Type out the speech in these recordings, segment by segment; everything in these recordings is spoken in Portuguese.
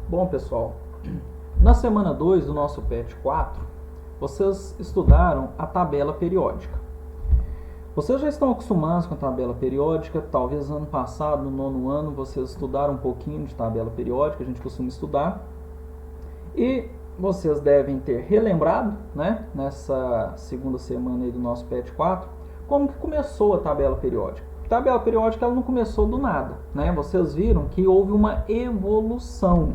Bom, pessoal, na semana 2 do nosso PET 4, vocês estudaram a tabela periódica. Vocês já estão acostumados com a tabela periódica, talvez ano passado, no nono ano, vocês estudaram um pouquinho de tabela periódica, a gente costuma estudar. E vocês devem ter relembrado, né, nessa segunda semana aí do nosso PET 4, como que começou a tabela periódica. A tabela periódica ela não começou do nada, né? Vocês viram que houve uma evolução.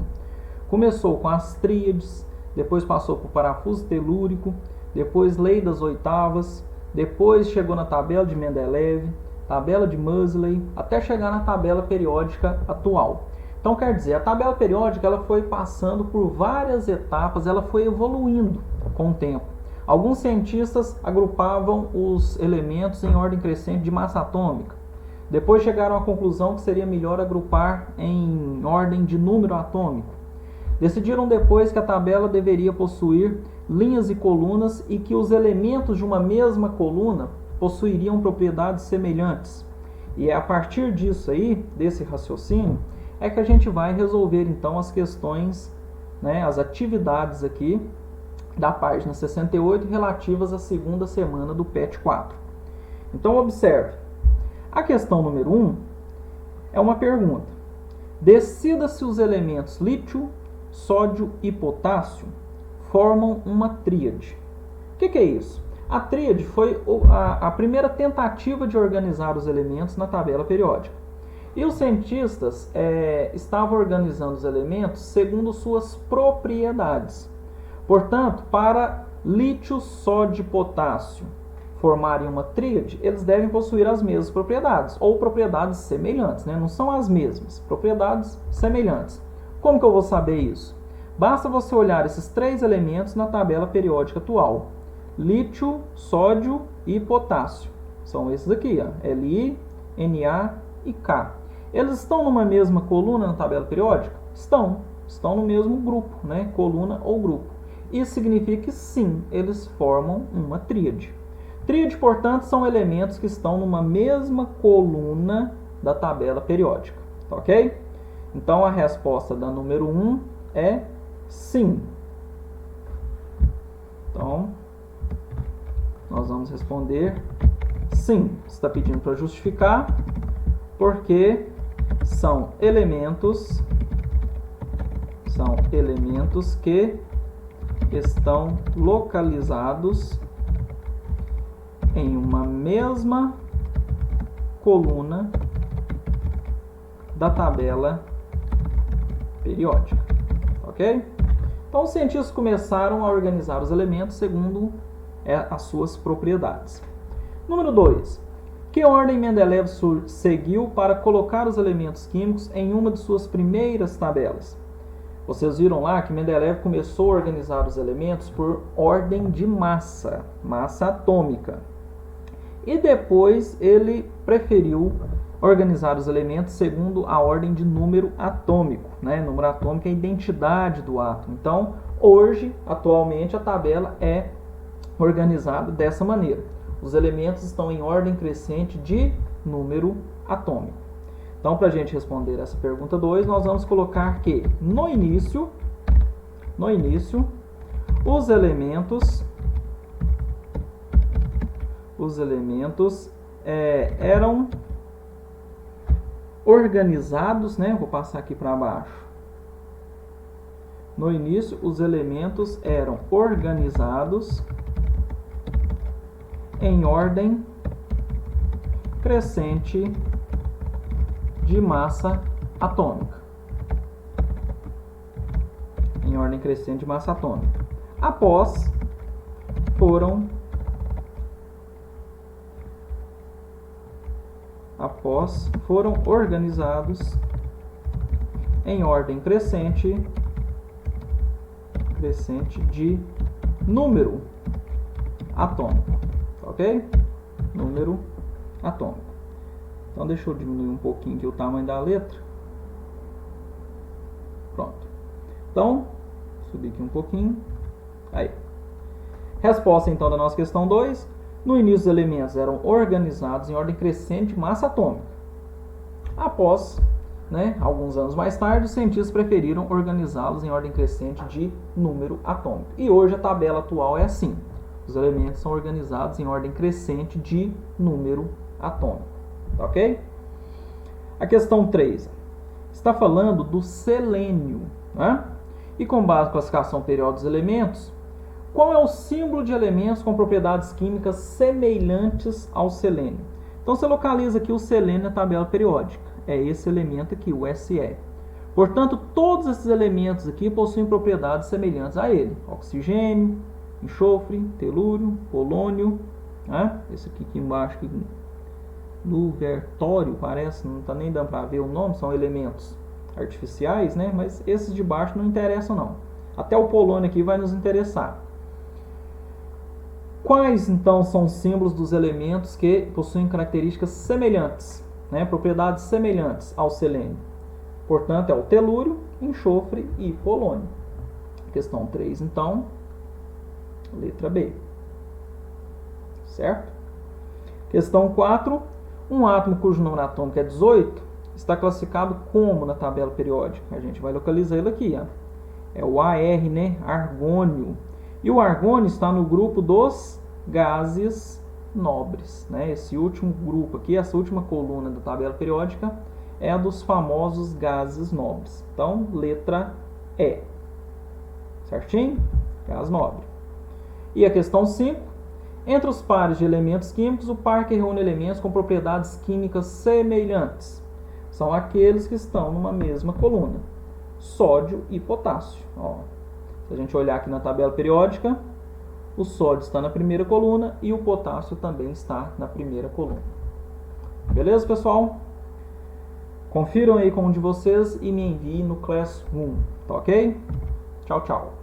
Começou com as tríades, depois passou por parafuso telúrico, depois lei das oitavas, depois chegou na tabela de Mendeleev, tabela de Moseley, até chegar na tabela periódica atual. Então, quer dizer, a tabela periódica ela foi passando por várias etapas, ela foi evoluindo com o tempo. Alguns cientistas agrupavam os elementos em ordem crescente de massa atômica. Depois chegaram à conclusão que seria melhor agrupar em ordem de número atômico. Decidiram depois que a tabela deveria possuir linhas e colunas e que os elementos de uma mesma coluna possuiriam propriedades semelhantes. E é a partir disso aí, desse raciocínio, é que a gente vai resolver então as questões, né, as atividades aqui da página 68 relativas à segunda semana do PET 4. Então observe, a questão número 1 é uma pergunta. Decida se os elementos lítio, sódio e potássio formam uma tríade. O que é isso? A tríade foi a primeira tentativa de organizar os elementos na tabela periódica. E os cientistas estavam organizando os elementos segundo suas propriedades. Portanto, para lítio, sódio e potássio formarem uma tríade, eles devem possuir as mesmas propriedades, ou propriedades semelhantes, né? Não são as mesmas, propriedades semelhantes. Como que eu vou saber isso? Basta você olhar esses três elementos na tabela periódica atual. Lítio, sódio e potássio. São esses aqui, ó, Li, Na e K. Eles estão numa mesma coluna na tabela periódica? Estão no mesmo grupo, né? Coluna ou grupo. Isso significa que sim, eles formam uma tríade. Tríade, portanto, são elementos que estão numa mesma coluna da tabela periódica, tá ok? Então a resposta da número 1 é sim. Então, nós vamos responder sim. Você está pedindo para justificar, porque são elementos que estão localizados em uma mesma coluna da tabela periódica, ok? Então os cientistas começaram a organizar os elementos segundo as suas propriedades. Número 2. Que ordem Mendeleev seguiu para colocar os elementos químicos em uma de suas primeiras tabelas? Vocês viram lá que Mendeleev começou a organizar os elementos por ordem de massa, massa atômica. E depois ele preferiu organizar os elementos segundo a ordem de número atômico, né? Número atômico é a identidade do átomo. Então, hoje, atualmente, a tabela é organizada dessa maneira. Os elementos estão em ordem crescente de número atômico. Então, para a gente responder essa pergunta 2, nós vamos colocar que no início, os elementos eram organizados, né? Vou passar aqui para baixo. No início, os elementos eram organizados em ordem crescente de massa atômica. Em ordem crescente de massa atômica. Após foram organizados em ordem crescente de número atômico, ok? Número atômico. Então deixa eu diminuir um pouquinho aqui o tamanho da letra. Pronto. Então, subir aqui um pouquinho. Aí. Resposta então da nossa questão 2. No início, os elementos eram organizados em ordem crescente de massa atômica. Após né, alguns anos mais tarde, os cientistas preferiram organizá-los em ordem crescente de número atômico. E hoje a tabela atual é assim. Os elementos são organizados em ordem crescente de número atômico. Tá ok? A questão 3 está falando do selênio, né? E com base na classificação periódica dos elementos, qual é o símbolo de elementos com propriedades químicas semelhantes ao selênio? Então você localiza aqui o selênio na tabela periódica. É esse elemento aqui, o Se. Portanto, todos esses elementos aqui possuem propriedades semelhantes a ele. Oxigênio, enxofre, telúrio, polônio, né? Esse aqui embaixo, luvertório, parece, não está nem dando para ver o nome, são elementos artificiais, né? Mas esses de baixo não interessam não. Até o polônio aqui vai nos interessar. Quais então são os símbolos dos elementos que possuem características semelhantes, né? Propriedades semelhantes ao selênio? Portanto, é o telúrio, enxofre e polônio. Questão 3, então, letra B. Certo? Questão 4. Um átomo cujo número atômico é 18 está classificado como na tabela periódica? A gente vai localizar ele aqui, ó. É o Ar, né? Argônio. E o argônio está no grupo dos gases nobres, né? Esse último grupo aqui, essa última coluna da tabela periódica é a dos famosos gases nobres. Então, letra E. Certinho? Gás nobre. E a questão 5. Entre os pares de elementos químicos, o par que reúne elementos com propriedades químicas semelhantes são aqueles que estão numa mesma coluna. Sódio e potássio. Ó, se a gente olhar aqui na tabela periódica, o sódio está na primeira coluna e o potássio também está na primeira coluna. Beleza, pessoal? Confiram aí com um de vocês e me enviem no Classroom. Tá ok? Tchau, tchau.